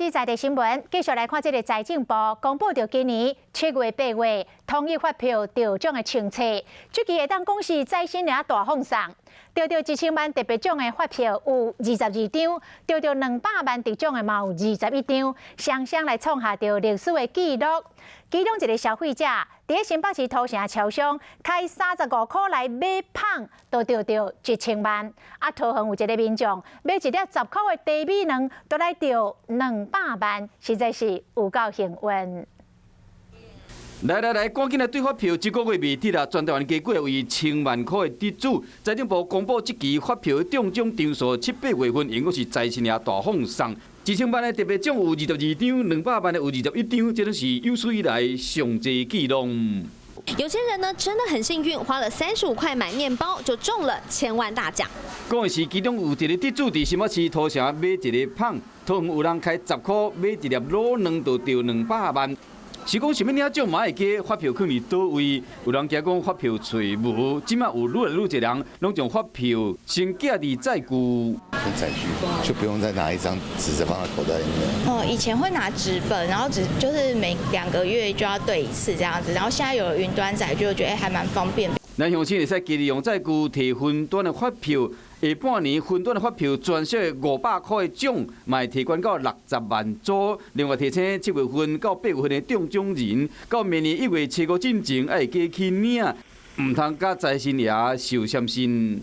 在地新闻，继续来看这个财政部公布着今年7月、8月统一发票得奖的清册。这期会当讲是财新领大放送，得到1000万特别奖的发票有22张，得到200万特奖的嘛有21张，双双来创下着历史的纪录。其中一个消费者伫新北市土城超商开35块来买芳，都得到1000万。啊，桃园有一个民众买一粒10块的茶米卵，都来得200万，实在是有够幸运。来，赶紧来兑发票！一个月未滴啦，全台湾加过为1000万块的得主。财政部公布这期发票的中奖张数，7、8月份，因果是财新爷大放送。1000万的特别奖有22张，200万的有21张，这都是有史以来上济纪录。有些人呢真的很幸运，花了35块买面包就中了1000万大奖。讲的是其中有一个得主伫新北市土城买一个芳，桃园有人开10块买一粒卤卵，就得200万。是讲什么领奖嘛会记发票放伫倒位？有人惊讲发票找无，即马有愈来愈侪人拢将发票先寄伫载具。很载具，就不用再拿一张纸放在口袋里面。以前会拿纸本，然后就是每2个月就要对一次这样子，然后现在有了云端载具，我觉得还蛮方便。咱乡亲会使继续用载具摕分段的发票，下半年分段的发票全数500块的奖，嘛会提悬到60万组。另外提醒7月份到8月份的中奖人，到明年1月7号进前，爱加去领，唔通甲财神爷受伤心。